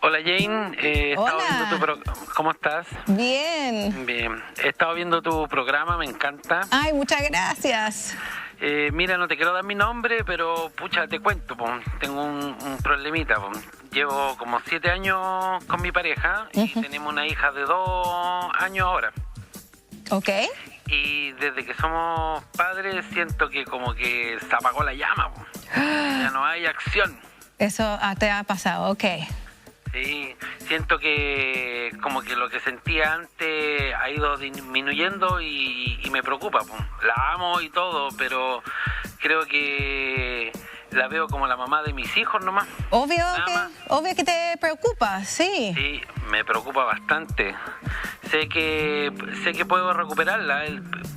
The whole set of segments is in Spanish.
Hola Jane, he estado viendo ¿cómo estás? Bien. Bien, he estado viendo tu programa, me encanta. Ay, muchas gracias. Mira, no te quiero dar mi nombre, pero pucha, te cuento, tengo un problemita. Llevo como 7 años con mi pareja y tenemos una hija de 2 años ahora. Ok. Y desde que somos padres siento que como que se apagó la llama. Ya no hay acción. Eso te ha pasado, ok. Sí, siento que como que lo que sentía antes ha ido disminuyendo y me preocupa. La amo y todo, pero creo que la veo como la mamá de mis hijos nomás. Obvio que te preocupa, sí. Sí, me preocupa bastante. Sé que puedo recuperarla,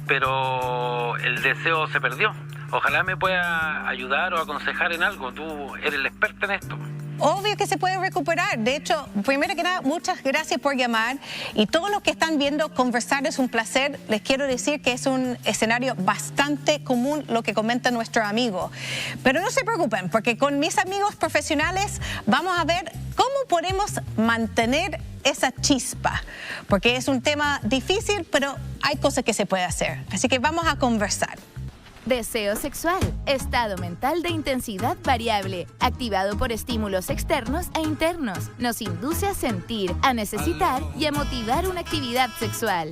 pero el deseo se perdió. Ojalá me pueda ayudar o aconsejar en algo. Tú eres la experta en esto. Obvio que se puede recuperar. De hecho, primero que nada, muchas gracias por llamar. Y todos los que están viendo, conversar es un placer. Les quiero decir que es un escenario bastante común lo que comenta nuestro amigo. Pero no se preocupen, porque con mis amigos profesionales vamos a ver cómo podemos mantener esa chispa. Porque es un tema difícil, pero hay cosas que se puede hacer. Así que vamos a conversar. Deseo sexual, estado mental de intensidad variable, activado por estímulos externos e internos. Nos induce a sentir, a necesitar y a motivar una actividad sexual.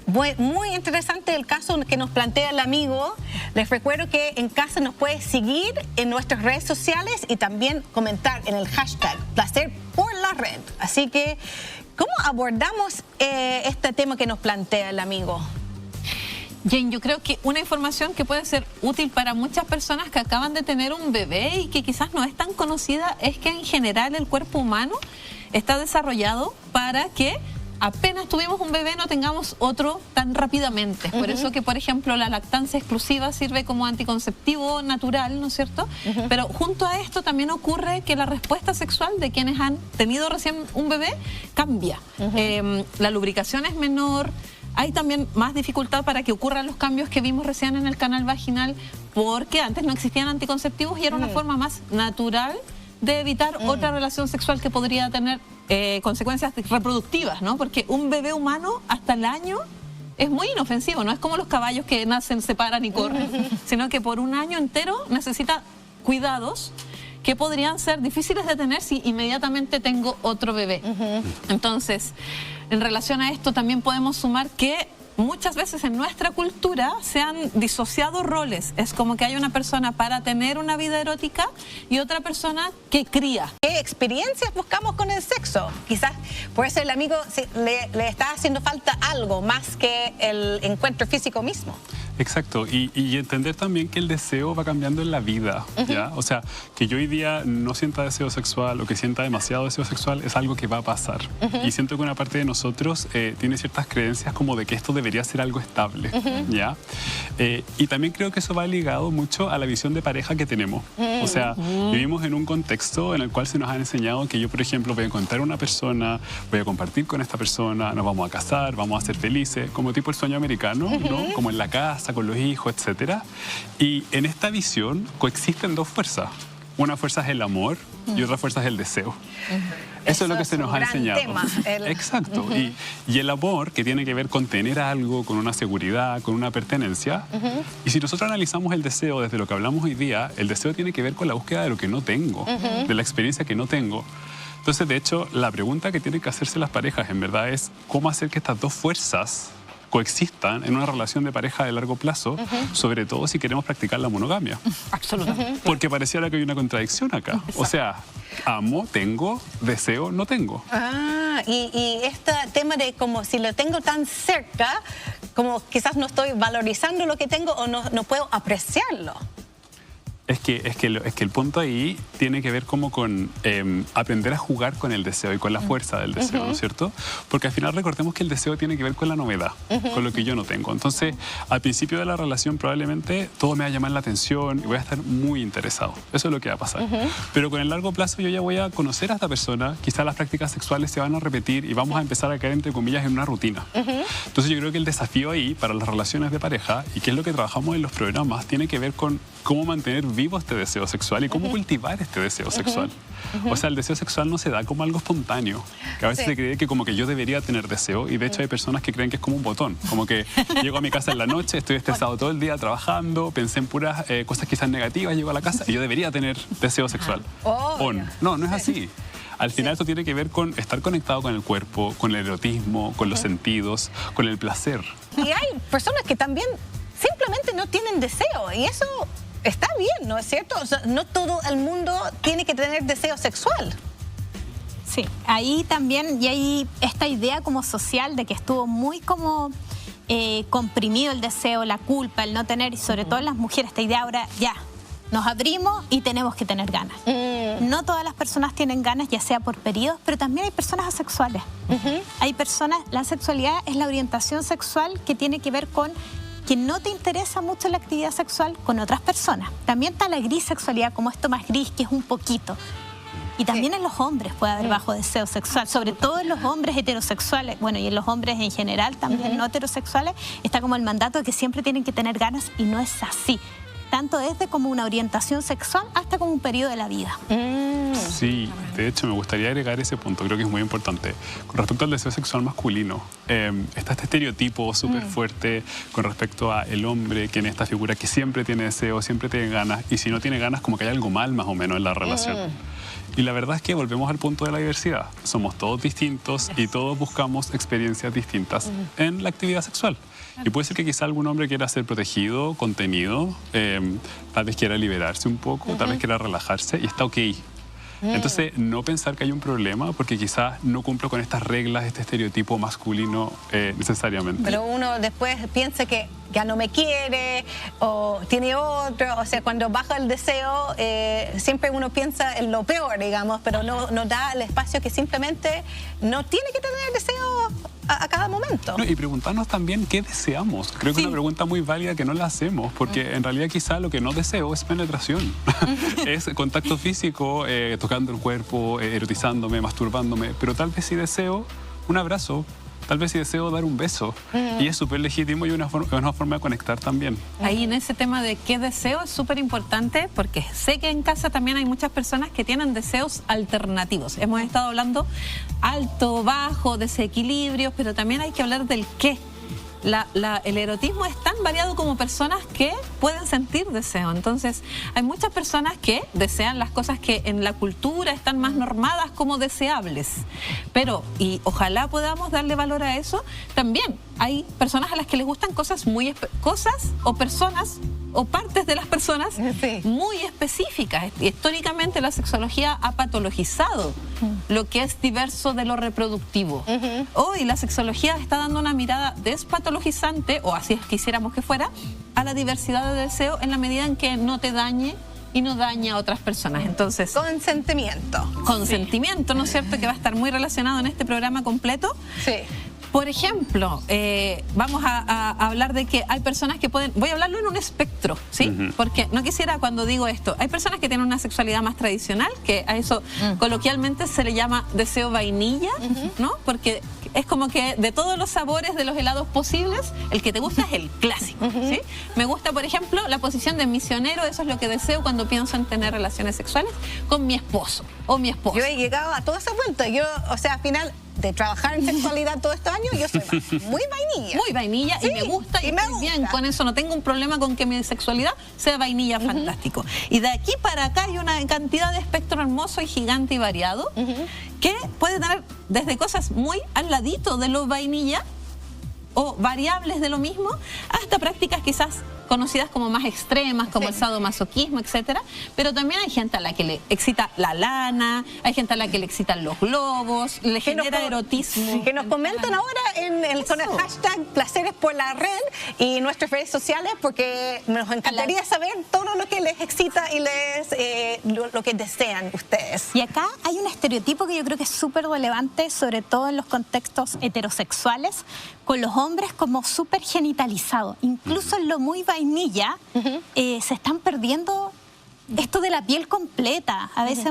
Muy interesante el caso que nos plantea el amigo. Les recuerdo que en casa nos puede seguir en nuestras redes sociales y también comentar en el hashtag Placer por la Red. Así que, ¿cómo abordamos este tema que nos plantea el amigo? Jane, yo creo que una información que puede ser útil para muchas personas que acaban de tener un bebé y que quizás no es tan conocida es que en general el cuerpo humano está desarrollado para que apenas tuvimos un bebé no tengamos otro tan rápidamente. Por eso que, por ejemplo, la lactancia exclusiva sirve como anticonceptivo natural, ¿no es cierto? Pero junto a esto también ocurre que la respuesta sexual de quienes han tenido recién un bebé cambia. La lubricación es menor. Hay también más dificultad para que ocurran los cambios que vimos recién en el canal vaginal, porque antes no existían anticonceptivos y era una forma más natural de evitar otra relación sexual que podría tener consecuencias reproductivas, ¿no? Porque un bebé humano hasta el año es muy inofensivo, no es como los caballos que nacen, se paran y corren, sino que por un año entero necesita cuidados que podrían ser difíciles de tener si inmediatamente tengo otro bebé. Entonces, en relación a esto también podemos sumar que muchas veces en nuestra cultura se han disociado roles. Es como que hay una persona para tener una vida erótica y otra persona que cría. ¿Qué experiencias buscamos con el sexo? Quizás por eso el amigo le está haciendo falta algo más que el encuentro físico mismo. Exacto, y entender también que el deseo va cambiando en la vida, ¿ya? O sea, que yo hoy día no sienta deseo sexual o que sienta demasiado deseo sexual es algo que va a pasar. Y siento que una parte de nosotros tiene ciertas creencias como de que esto debería ser algo estable, ¿ya? Y también creo que eso va ligado mucho a la visión de pareja que tenemos. O sea, vivimos en un contexto en el cual se nos han enseñado que yo, por ejemplo, voy a encontrar una persona, voy a compartir con esta persona, nos vamos a casar, vamos a ser felices, como tipo el sueño americano, ¿no? Como en la casa, con los hijos, etcétera. Y en esta visión coexisten dos fuerzas. Una fuerza es el amor y otra fuerza es el deseo. Eso es lo que se nos ha enseñado. Exacto. Y el amor, que tiene que ver con tener algo, con una seguridad, con una pertenencia. Y si nosotros analizamos el deseo desde lo que hablamos hoy día, el deseo tiene que ver con la búsqueda de lo que no tengo, de la experiencia que no tengo. Entonces, de hecho, la pregunta que tienen que hacerse las parejas, en verdad, es cómo hacer que estas dos fuerzas coexistan en una relación de pareja de largo plazo, sobre todo si queremos practicar la monogamia. Absolutamente. Porque pareciera que hay una contradicción acá. O sea, amo, tengo, deseo, no tengo. Y este tema de como si lo tengo tan cerca, como quizás no estoy valorizando lo que tengo o no puedo apreciarlo. Es que el punto ahí tiene que ver como con aprender a jugar con el deseo y con la fuerza del deseo, ¿no es cierto? Porque al final recordemos que el deseo tiene que ver con la novedad, con lo que yo no tengo. Entonces, al principio de la relación probablemente todo me va a llamar la atención y voy a estar muy interesado. Eso es lo que va a pasar. Pero con el largo plazo yo ya voy a conocer a esta persona, quizás las prácticas sexuales se van a repetir y vamos a empezar a caer, entre comillas, en una rutina. Entonces yo creo que el desafío ahí para las relaciones de pareja, y que es lo que trabajamos en los programas, tiene que ver con cómo mantener vivo este deseo sexual y cómo cultivar este deseo sexual. O sea, el deseo sexual no se da como algo espontáneo, que a veces se cree que como que yo debería tener deseo, y de hecho hay personas que creen que es como un botón, como que llego a mi casa en la noche, estoy estresado todo el día trabajando, pensé en puras cosas quizás negativas, llego a la casa y yo debería tener deseo sexual. No, no es así. Al final esto tiene que ver con estar conectado con el cuerpo, con el erotismo, con los sentidos, con el placer. Y hay personas que también simplemente no tienen deseo, y eso está bien, ¿no es cierto? O sea, no todo el mundo tiene que tener deseo sexual. Sí, ahí también, y hay esta idea como social de que estuvo muy como comprimido el deseo, la culpa, el no tener, y sobre todo en las mujeres, esta idea ahora ya, nos abrimos y tenemos que tener ganas. No todas las personas tienen ganas, ya sea por periodos, pero también hay personas asexuales. Hay personas, la sexualidad es la orientación sexual que tiene que ver con que no te interesa mucho la actividad sexual con otras personas. También está la grisexualidad, como esto más gris, que es un poquito. Y también en los hombres puede haber bajo deseo sexual, sobre todo en los hombres heterosexuales, bueno, y en los hombres en general, también no heterosexuales, está como el mandato de que siempre tienen que tener ganas, y no es así. Tanto desde como una orientación sexual hasta como un periodo de la vida. Sí, de hecho me gustaría agregar ese punto, creo que es muy importante. Con respecto al deseo sexual masculino, está este estereotipo súper fuerte con respecto a el hombre, que en esta figura que siempre tiene deseo, siempre tiene ganas, y si no tiene ganas como que hay algo mal más o menos en la relación. Y la verdad es que volvemos al punto de la diversidad. Somos todos distintos y todos buscamos experiencias distintas en la actividad sexual. Y puede ser que quizá algún hombre quiera ser protegido, contenido, tal vez quiera liberarse un poco, tal vez quiera relajarse, y está ok. Entonces, no pensar que hay un problema porque quizás no cumplo con estas reglas, este estereotipo masculino necesariamente. Pero uno después piensa que ya no me quiere o tiene otro, o sea, cuando baja el deseo, siempre uno piensa en lo peor, digamos, pero no da el espacio que simplemente no tiene que tener deseo a cada momento. No, y preguntarnos también qué deseamos. Creo que es una pregunta muy válida que no la hacemos, porque en realidad quizá lo que no deseo es penetración. Es contacto físico, tocando el cuerpo, erotizándome, masturbándome, pero tal vez sí deseo un abrazo, tal vez sí deseo dar un beso, y es súper legítimo y una forma de conectar también. Ahí en ese tema de qué deseo es súper importante, porque sé que en casa también hay muchas personas que tienen deseos alternativos. Hemos estado hablando alto, bajo, desequilibrios, pero también hay que hablar del qué. El erotismo es tan variado como personas que pueden sentir deseo. Entonces, hay muchas personas que desean las cosas que en la cultura están más normadas como deseables. Pero, y ojalá podamos darle valor a eso, también hay personas a las que les gustan cosas o personas o partes de las personas muy específicas. Históricamente la sexología ha patologizado lo que es diverso de lo reproductivo. Hoy la sexología está dando una mirada despatologizante, o así quisiéramos que fuera, a la diversidad de deseo en la medida en que no te dañe y no daña a otras personas. Entonces, consentimiento. Consentimiento, ¿no es cierto? Que va a estar muy relacionado en este programa completo. Sí. Por ejemplo, vamos a hablar de que hay personas que pueden... Voy a hablarlo en un espectro, ¿sí? Porque no quisiera, cuando digo esto, hay personas que tienen una sexualidad más tradicional, que a eso coloquialmente se le llama deseo vainilla, ¿no? Porque es como que de todos los sabores de los helados posibles, el que te gusta es el clásico, ¿sí? Me gusta, por ejemplo, la posición de misionero. Eso es lo que deseo cuando pienso en tener relaciones sexuales con mi esposo o mi esposa. Yo he llegado a toda esa vuelta. Yo, o sea, al final de trabajar en sexualidad todo este año, yo soy muy vainilla. Muy vainilla, sí, y me gusta, y estoy bien con eso. No tengo un problema con que mi sexualidad sea vainilla, fantástico. Y de aquí para acá hay una cantidad de espectro hermoso y gigante y variado, que puede tener desde cosas muy al ladito de lo vainilla o variables de lo mismo, hasta prácticas quizás conocidas como más extremas, como el sadomasoquismo, etcétera. Pero también hay gente a la que le excita la lana, hay gente a la que le excitan los globos, le genera erotismo. Que nos comentan ahora con el hashtag Placeres por la Red y nuestras redes sociales, porque nos encantaría saber todo lo que les excita y lo que desean ustedes. Y acá hay un estereotipo que yo creo que es súper relevante, sobre todo en los contextos heterosexuales, con los hombres como súper genitalizados. Incluso en lo muy vainilla se están perdiendo esto de la piel completa. A veces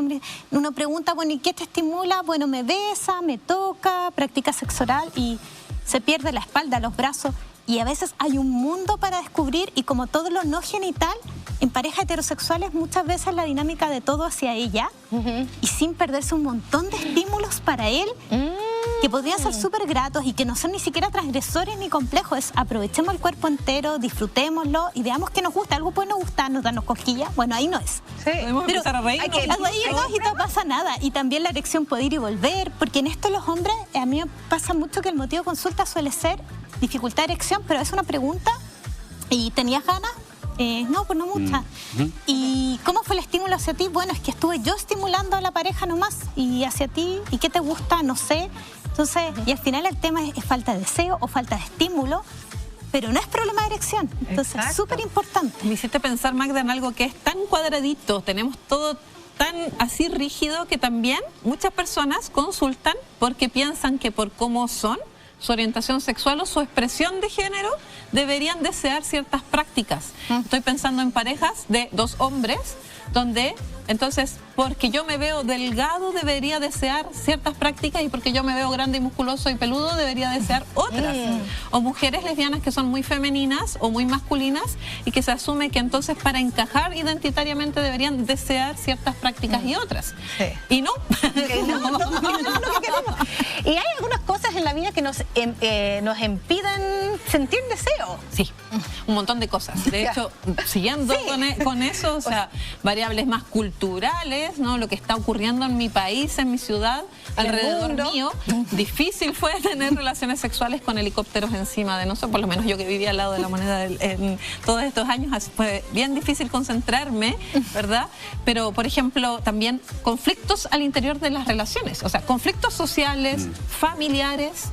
uno pregunta, bueno, ¿y qué te estimula? Bueno, me besa, me toca, practica sexo oral, y se pierde la espalda, los brazos. y a veces hay un mundo para descubrir, y como todo lo no genital, en parejas heterosexuales muchas veces la dinámica de todo hacia ella, y sin perderse un montón de estímulos para él, que podrían ser súper gratos y que no son ni siquiera transgresores ni complejos. Es aprovechemos el cuerpo entero, disfrutémoslo y veamos que nos gusta. Algo puede no gustarnos, darnos cosquillas. Bueno, ahí no es. Sí. Podemos Pero empezar a reírnos. hay que reírnos y no pasa nada. Y también la erección puede ir y volver, porque en esto los hombres, a mí me pasa mucho que el motivo de consulta suele ser dificultad de erección, pero es una pregunta y ¿tenías ganas? No, pues no mucha. ¿Y cómo fue el estímulo hacia ti? Bueno, es que estuve yo estimulando a la pareja nomás, y hacia ti, ¿y qué te gusta? No sé. Entonces, y al final el tema es falta de deseo o falta de estímulo, pero no es problema de erección. Entonces, es súper importante. Me hiciste pensar, Magda, en algo que es tan cuadradito, tenemos todo tan así rígido, que también muchas personas consultan porque piensan que por cómo son, su orientación sexual o su expresión de género, deberían desear ciertas prácticas. Estoy pensando en parejas de 2 hombres, donde entonces, porque yo me veo delgado, debería desear ciertas prácticas, y porque yo me veo grande y musculoso y peludo, debería desear otras. O mujeres lesbianas que son muy femeninas o muy masculinas, y que se asume que entonces para encajar identitariamente deberían desear ciertas prácticas y otras. Sí. Y no. No, lo que queremos. Y hay algunas cosas en la vida que nos impiden sentir deseo. Sí, un montón de cosas. De hecho, siguiendo con eso, o sea, variables más culturales, ¿no? Lo que está ocurriendo en mi país, en mi ciudad, alrededor mío. Difícil fue tener relaciones sexuales con helicópteros encima de nosotros, por lo menos yo que vivía al lado de la moneda en todos estos años, fue bien difícil concentrarme, ¿verdad? Pero, por ejemplo, también conflictos al interior de las relaciones, o sea, conflictos sociales, familiares.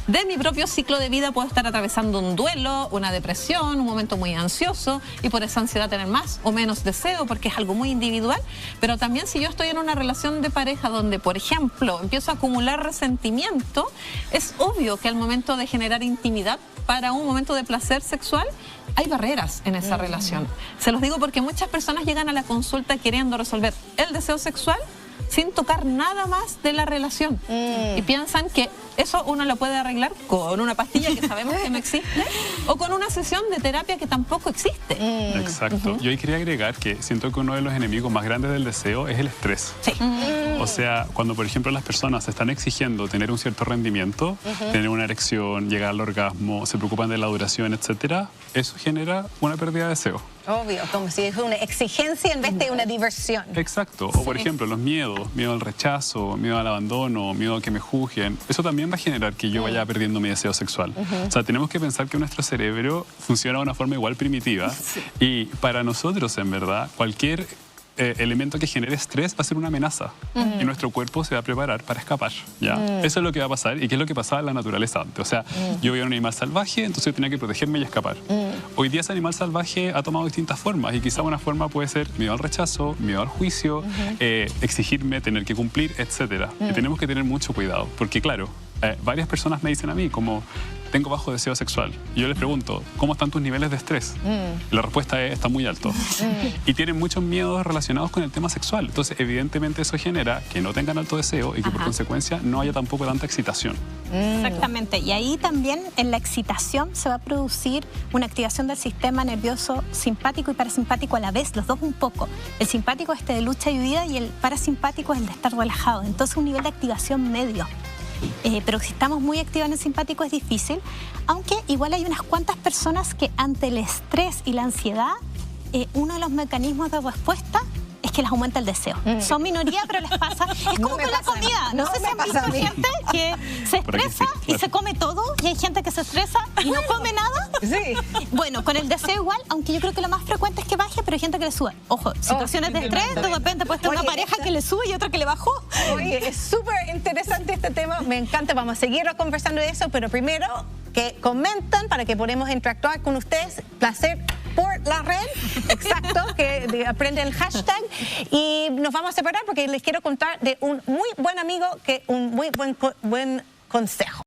De mi propio ciclo de vida puedo estar atravesando un duelo, una depresión, un momento muy ansioso, y por esa ansiedad tener más o menos deseo, porque es algo muy individual. Pero también si yo estoy en una relación de pareja donde, por ejemplo, empiezo a acumular resentimiento, es obvio que al momento de generar intimidad para un momento de placer sexual, hay barreras en esa relación. Se los digo porque muchas personas llegan a la consulta queriendo resolver el deseo sexual sin tocar nada más de la relación, y piensan que eso uno lo puede arreglar con una pastilla que sabemos que no existe, o con una sesión de terapia que tampoco existe. Exacto. Yo ahí quería agregar que siento que uno de los enemigos más grandes del deseo es el estrés. Sí. O sea, cuando por ejemplo las personas están exigiendo tener un cierto rendimiento, tener una erección, llegar al orgasmo, se preocupan de la duración, etcétera, eso genera una pérdida de deseo. Obvio, como si es una exigencia en vez de una diversión. Exacto. O por ejemplo los miedos, miedo al rechazo, miedo al abandono, miedo a que me juzguen. Eso también va a generar que yo vaya perdiendo mi deseo sexual. O sea, tenemos que pensar que nuestro cerebro funciona de una forma igual primitiva, y para nosotros, en verdad, cualquier elemento que genere estrés va a ser una amenaza, y nuestro cuerpo se va a preparar para escapar, ¿ya? Eso es lo que va a pasar, y qué es lo que pasaba en la naturaleza antes. O sea, yo veía un animal salvaje, entonces yo tenía que protegerme y escapar. Hoy día ese animal salvaje ha tomado distintas formas, y quizá una forma puede ser miedo al rechazo, miedo al juicio, exigirme, tener que cumplir, etcétera. Y tenemos que tener mucho cuidado, porque claro, varias personas me dicen a mí como tengo bajo deseo sexual, y yo les pregunto ¿cómo están tus niveles de estrés? Y la respuesta es está muy alto. Y tienen muchos miedos relacionados con el tema sexual, entonces evidentemente eso genera que no tengan alto deseo y que por consecuencia no haya tampoco tanta excitación. Exactamente, y ahí también en la excitación se va a producir una activación del sistema nervioso simpático y parasimpático a la vez, los dos un poco. El simpático es de lucha y huida, y el parasimpático es el de estar relajado, entonces un nivel de activación medio. Pero si estamos muy activos en el simpático es difícil, aunque igual hay unas cuantas personas que ante el estrés y la ansiedad, uno de los mecanismos de respuesta es que les aumenta el deseo. Son minoría, pero les pasa. Es como con la comida. No sé si han visto gente que se estresa y se come todo, y hay gente que se estresa y no come nada. Sí. Bueno, con el deseo igual, aunque yo creo que lo más frecuente es que baje, pero hay gente que le sube. Ojo, situaciones de estrés, de repente puede estar una pareja que le sube y otra que le bajó. Oye, es súper interesante este tema, me encanta, vamos a seguir conversando de eso, pero primero que comentan para que podamos interactuar con ustedes. Placer por la red, exacto, que aprende el hashtag, y nos vamos a separar porque les quiero contar de un muy buen amigo, que un muy buen consejo.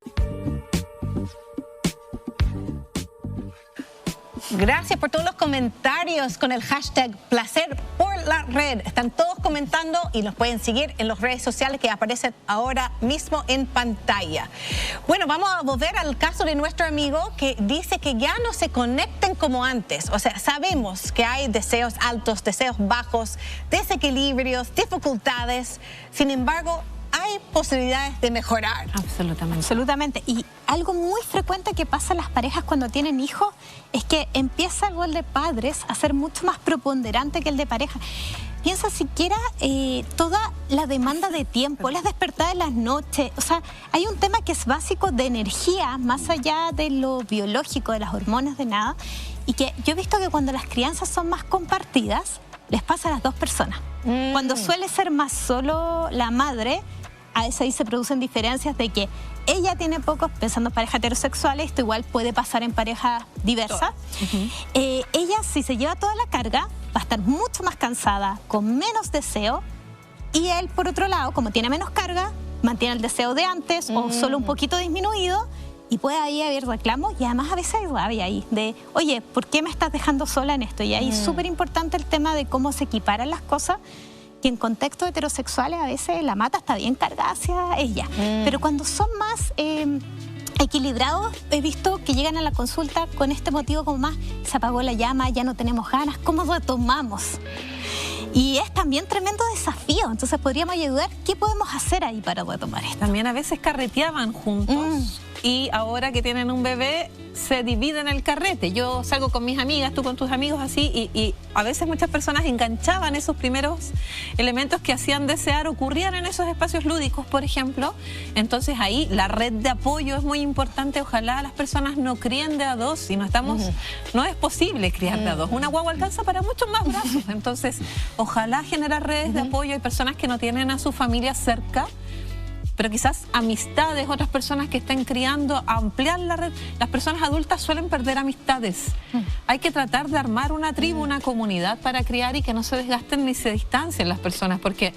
Gracias por todos los comentarios con el hashtag Placer por la Red. Están todos comentando y nos pueden seguir en las redes sociales que aparecen ahora mismo en pantalla. Bueno, vamos a volver al caso de nuestro amigo que dice que ya no se conecten como antes. O sea, sabemos que hay deseos altos, deseos bajos, desequilibrios, dificultades. Sin embargo, hay posibilidades de mejorar. Absolutamente. Absolutamente. Y algo muy frecuente que pasa en las parejas cuando tienen hijos es que empieza el rol de padres a ser mucho más preponderante que el de pareja. Piensa siquiera toda la demanda de tiempo, las despertadas en las noches. O sea, hay un tema que es básico de energía, más allá de lo biológico, de las hormonas, de nada. Y que yo he visto que cuando las crianzas son más compartidas, les pasa a las dos personas. Cuando suele ser más solo la madre, a veces ahí se producen diferencias de que ella tiene pocos, pensando en parejas heterosexuales, esto igual puede pasar en parejas diversas. Ella, si se lleva toda la carga, va a estar mucho más cansada, con menos deseo, y él, por otro lado, como tiene menos carga, mantiene el deseo de antes o solo un poquito disminuido, y puede ahí haber reclamos, y además a veces hay rabia ahí, de, oye, ¿por qué me estás dejando sola en esto? Y ahí es súper importante el tema de cómo se equiparan las cosas, que en contextos heterosexuales a veces la mata está bien cargada hacia ella. Pero cuando son más equilibrados, he visto que llegan a la consulta con este motivo como más, se apagó la llama, ya no tenemos ganas, ¿cómo retomamos? Y es también tremendo desafío, entonces podríamos ayudar, ¿qué podemos hacer ahí para retomar esto? También a veces carreteaban juntos y ahora que tienen un bebé se dividen el carrete. Yo salgo con mis amigas, tú con tus amigos, así, y a veces muchas personas enganchaban esos primeros elementos que hacían desear, ocurrían en esos espacios lúdicos, por ejemplo. Entonces ahí la red de apoyo es muy importante. Ojalá las personas no críen de a dos, si no estamos, no es posible criar de a dos. Una guagua alcanza para muchos más brazos. Entonces, ojalá generar redes de apoyo. Hay personas que no tienen a su familia cerca, pero quizás amistades, otras personas que estén criando, ampliar la red. Las personas adultas suelen perder amistades. Hay que tratar de armar una tribu, una comunidad para criar y que no se desgasten ni se distancien las personas, porque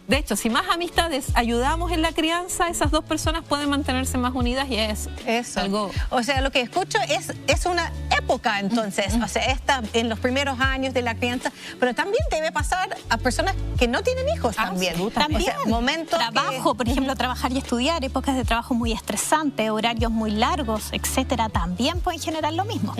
de hecho, si más amistades ayudamos en la crianza, esas dos personas pueden mantenerse más unidas y es algo... O sea, lo que escucho es una época, entonces, o sea, está en los primeros años de la crianza, pero también debe pasar a personas que no tienen hijos también. También, o sea, momentos trabajo, por ejemplo, trabajar y estudiar, épocas de trabajo muy estresantes, horarios muy largos, etcétera, también pueden generar lo mismo.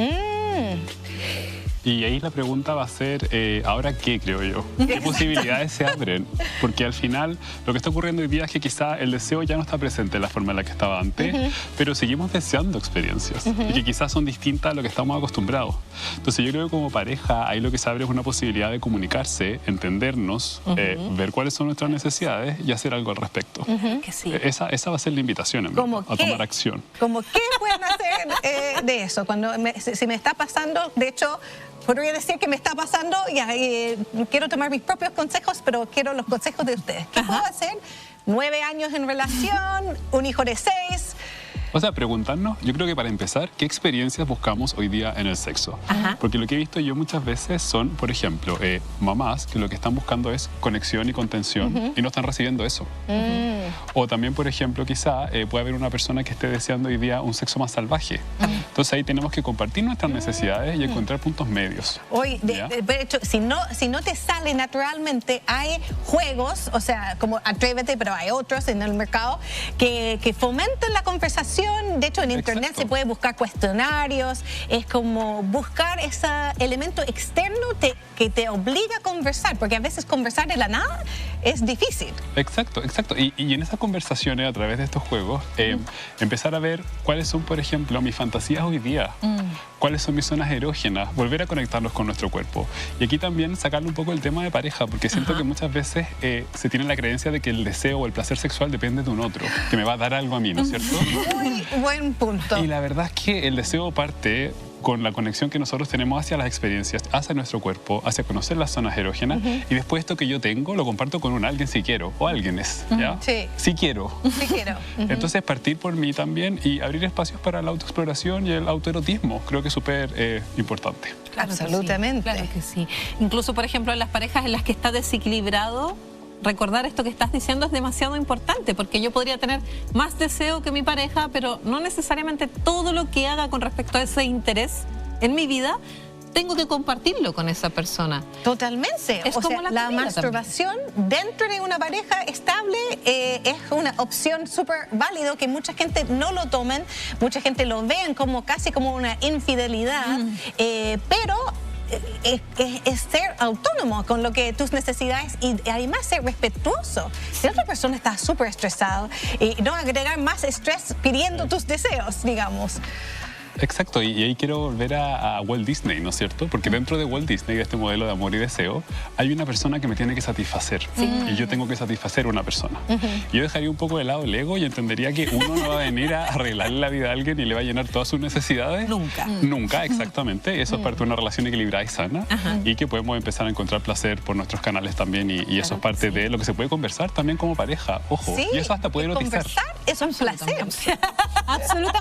Y ahí la pregunta va a ser, ¿ahora qué, creo yo? ¿Qué posibilidades se abren? Porque al final lo que está ocurriendo hoy día es que quizá el deseo ya no está presente en la forma en la que estaba antes, pero seguimos deseando experiencias y que quizás son distintas a lo que estamos acostumbrados. Entonces yo creo que como pareja ahí lo que se abre es una posibilidad de comunicarse, entendernos, ver cuáles son nuestras necesidades y hacer algo al respecto. Que sí. Esa va a ser la invitación, en verdad, a tomar acción. ¿Cómo qué pueden hacer de eso? Cuando si me está pasando, de hecho... Podría decir que me está pasando y quiero tomar mis propios consejos, pero quiero los consejos de ustedes. ¿Qué puedo hacer? 9 años en relación, un hijo de 6. O sea, preguntarnos, yo creo que para empezar, ¿qué experiencias buscamos hoy día en el sexo? Porque lo que he visto yo muchas veces son, por ejemplo, mamás que lo que están buscando es conexión y contención y no están recibiendo eso. O también, por ejemplo, quizá puede haber una persona que esté deseando hoy día un sexo más salvaje. Entonces ahí tenemos que compartir nuestras necesidades y encontrar puntos medios. Hoy, de hecho, si no te sale naturalmente, hay juegos, o sea, como Atrévete, pero hay otros en el mercado que fomentan la conversación. De hecho, en internet se puede buscar cuestionarios, es como buscar ese elemento externo que te obliga a conversar, porque a veces conversar de la nada es difícil. Exacto. Y en esas conversaciones, a través de estos juegos, empezar a ver cuáles son, por ejemplo, mis fantasías hoy día, cuáles son mis zonas erógenas, volver a conectarnos con nuestro cuerpo. Y aquí también sacarle un poco el tema de pareja, porque siento que muchas veces se tiene la creencia de que el deseo o el placer sexual depende de un otro, que me va a dar algo a mí, ¿no es cierto? Muy buen punto. Y la verdad es que el deseo parte con la conexión que nosotros tenemos hacia las experiencias, hacia nuestro cuerpo, hacia conocer las zonas erógenas, y después esto que yo tengo lo comparto con un alguien si quiero, o alguienes, ¿ya? Sí. Si quiero. Sí quiero. Entonces partir por mí también y abrir espacios para la autoexploración y el autoerotismo, creo que es súper importante. Claro, absolutamente. Claro que sí. Incluso, por ejemplo, en las parejas en las que está desequilibrado, recordar esto que estás diciendo es demasiado importante, porque yo podría tener más deseo que mi pareja, pero no necesariamente todo lo que haga con respecto a ese interés en mi vida tengo que compartirlo con esa persona. Totalmente. Es como la comida masturbación dentro de una pareja estable es una opción súper válido que mucha gente no lo tomen, mucha gente lo vean como casi como una infidelidad, pero es ser autónomo con lo que tus necesidades y además ser respetuoso. Si la otra persona está súper estresada y no agregar más estrés pidiendo tus deseos, digamos. Exacto, y ahí quiero volver a Walt Disney, ¿no es cierto? Porque dentro de Walt Disney, de este modelo de amor y deseo, hay una persona que me tiene que satisfacer. Y yo tengo que satisfacer a una persona. Yo dejaría un poco de lado el ego y entendería que uno no va a venir a arreglarle la vida a alguien y le va a llenar todas sus necesidades. Nunca. Nunca, exactamente. Eso es parte de una relación equilibrada y sana. Y que podemos empezar a encontrar placer por nuestros canales también. Y eso es parte de lo que se puede conversar también como pareja. Ojo, Sí, y eso hasta puede erotizar. Conversar es un placer. Absolutamente.